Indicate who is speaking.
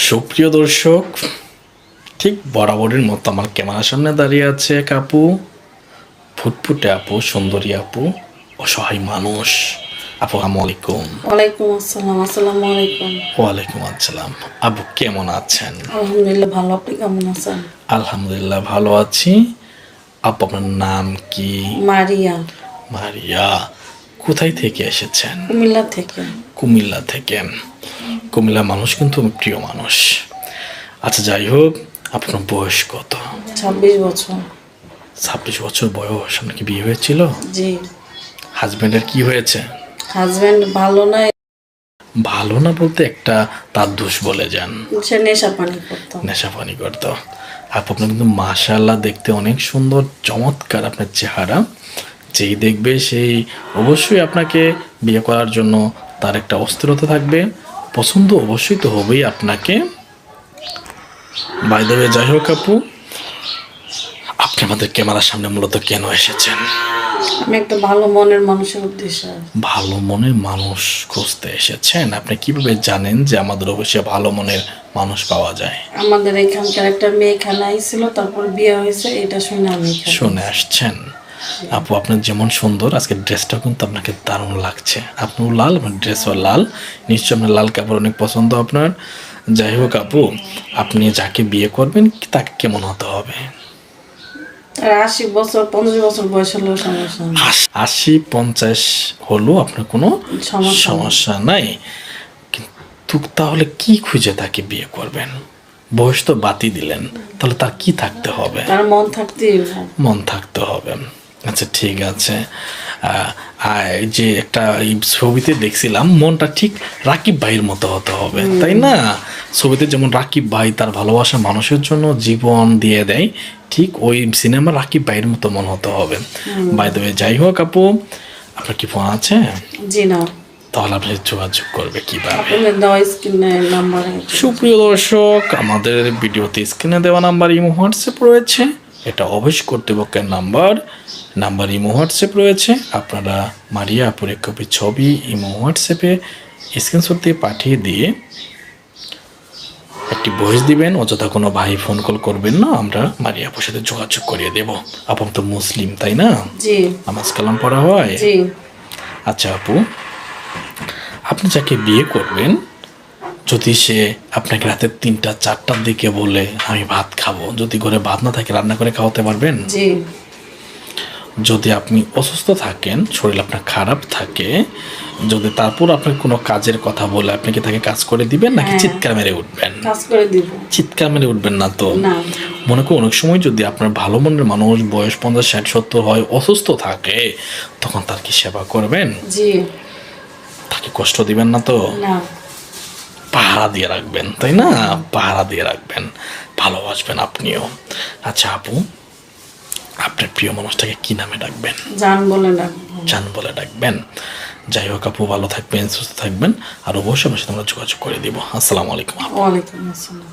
Speaker 1: সুপ্রিয় দর্শক, ঠিক বরাবরের মতো আমার ক্যামেরার সামনে দাঁড়িয়ে আছে এক আপু, ফুটফুটে আপু, সুন্দরী আপু, অসহায় মানুষ। আপু আসসালামু আলাইকুম।
Speaker 2: ওয়ালাইকুম আসসালাম। আসসালামু আলাইকুম।
Speaker 1: ওয়ালাইকুম আসসালাম। আপু কেমন আছেন?
Speaker 2: আলহামদুলিল্লাহ ভালো, আপনি কেমন আছেন?
Speaker 1: আলহামদুলিল্লাহ ভালো আছি। আপু আপনার নাম কি?
Speaker 2: মারিয়া।
Speaker 1: মারিয়া। কোথায় থেকে এসেছেন?
Speaker 2: কুমিল্লা থেকে।
Speaker 1: কুমিল্লা থেকে। কুমিল্লা মানুষ কিন্তু প্রিয় মানুষ। আচ্ছা, যাই হোক, আপনার বয়স কত?
Speaker 2: 26 বছর।
Speaker 1: 26 বছর বয়স। আপনার কি বিয়ে হয়েছিল?
Speaker 2: জি।
Speaker 1: হাজবেন্ডের কি হয়েছে?
Speaker 2: হাজবেন্ড ভালো না।
Speaker 1: ভালো না বলতে একটা তার দোষ বলে যান।
Speaker 2: সে নেশা পানি করতো।
Speaker 1: নেশা পানি করতো। আপু আপনার কিন্তু মাশাআল্লাহ দেখতে অনেক সুন্দর, চমৎকার আপনার চেহারা। যেই দেখবে সেই অবশ্যই আপনাকে বিয়ে করার জন্য তার একটা অস্থিরতা থাকবে। পছন্দ অবশ্যই তো হবেই আপনাকে। বাই দ্য ওয়ে, যাই হোক আপু, আপনি আমাদের ক্যামেরার সামনে মূলত কেন এসেছেন?
Speaker 2: আমি একটা ভালো মনের মানুষের উদ্দেশ্যে।
Speaker 1: ভালো মনের মানুষ খুঁজতে এসেছেন? আপনি কিভাবে জানেন যে আমাদের অবশ্যই ভালো মনের মানুষ পাওয়া যায়?
Speaker 2: আমাদের এখানকার একটা মেয়ে এখানে আইছিল, তারপর বিয়ে হয়েছে, এটা শুনে আমি
Speaker 1: শুনে আসছেন। আপু আপনার যেমন সুন্দর, আজকে ড্রেসটাও কিন্তু আপনাকে দারুণ লাগছে। আপনিও লাল, আপনার ড্রেসও লাল, নিশ্চয় আপনার লাল কাপড় অনেক পছন্দ আপনার। যাই হোক আপু, আপনি যাকে বিয়ে করবেন তাকে কেমন হতে হবে?
Speaker 2: 80 বছর 50 বছর বয়স হলেও সমস্যা নেই।
Speaker 1: 80-50 হলো আপনার কোনো
Speaker 2: সমস্যা
Speaker 1: সমস্যা নাই। কিন্তু তাহলে কি খুঁজে তাকে বিয়ে করবেন? বয়স তো বাতি দিলেন, তাহলে তার কি থাকতে হবে?
Speaker 2: তার মন থাকতেই হবে।
Speaker 1: মন থাকতে হবে। আচ্ছা ঠিক আছে। এই যে একটা এই ছবিতে দেখছিলাম, মনটা ঠিক রাকিব ভাইয়ের মতো হতে হবে, তাই না? ছবিতে যেমন রাকিব ভাই তার ভালোবাসা মানুষের জন্য জীবন দিয়ে দেয়, ঠিক ওই সিনেমা রাকিব ভাইয়ের মতো মন হতে হবে। বাই দ্য ওয়ে, যাই হোক আপু, আপনার কি ফোন আছে?
Speaker 2: জি না।
Speaker 1: তাহলে আপনি যোগাযোগ করবে কিভাবে?
Speaker 2: আপনাদের দেওয়া স্ক্রিনে নাম্বারে।
Speaker 1: সুপ্রিয় দর্শক, আমাদের ভিডিওতে স্ক্রিনে দেওয়া নাম্বার ইমো হোয়াটসঅ্যাপ রয়েছে। এটা অবশ্য কর্তৃপক্ষের নাম্বার ইমো হোয়াটসঅ্যাপ রয়েছে। আপনারা মারিয়া আপুর এক কপি ছবি ইমো হোয়াটসঅ্যাপে স্ক্রিনশট দিয়ে পাঠিয়ে দিয়ে একটি ভয়েস দিবেন। অযথা কোনো ভাই ফোন কল করবেন না, আমরা মারিয়া আপুর সাথে যোগাযোগ করিয়ে দেব। আপু তো মুসলিম, তাই না?
Speaker 2: জি।
Speaker 1: নামাজ কালাম পড়া হয়?
Speaker 2: জি।
Speaker 1: আচ্ছা আপু, আপনি যাকে বিয়ে করবেন, যদি সে আপনাকে রাতের 3টা-4টার দিকে বলে আমি ভাত খাবো, যদি ঘরে ভাত না থাকে রান্না করে খাওয়াতে পারবেন?
Speaker 2: জি।
Speaker 1: যদি আপনি অসুস্থ থাকেন, শরীর আপনার খারাপ থাকে, যদি তারপর আপনার কোনো কাজের কথা বলে, আপনি কি তাকে কাজ করে দিবেন নাকি চিৎকার মেরে উঠবেন?
Speaker 2: কাজ করে দিব।
Speaker 1: চিৎকার মেরে উঠবেন না তো?
Speaker 2: না।
Speaker 1: মনে করুন অনেক সময় যদি আপনার ভালো মনের মানুষ বয়স 50-60-70 হয়, অসুস্থ থাকে, তখন তার কি সেবা করবেন?
Speaker 2: জি।
Speaker 1: তাকে কষ্ট দিবেন না তো?
Speaker 2: না।
Speaker 1: পাহারা দিয়ে রাখবেন, তাই না? পাহারা দিয়ে রাখবেন, ভালোবাসবেন আপনিও। আচ্ছা আপু, আপনার প্রিয় মানুষটাকে কি নামে ডাকবেন?
Speaker 2: জান বলে ডাকবো।
Speaker 1: জান বলে ডাকবেন। যাই হোক আপু, ভালো থাকবেন, সুস্থ থাকবেন, আর অবশ্যই আমার সাথে আমরা যোগাযোগ করে দিব। আসসালামু আলাইকুম।
Speaker 2: ওয়ালাইকুম আসসালাম।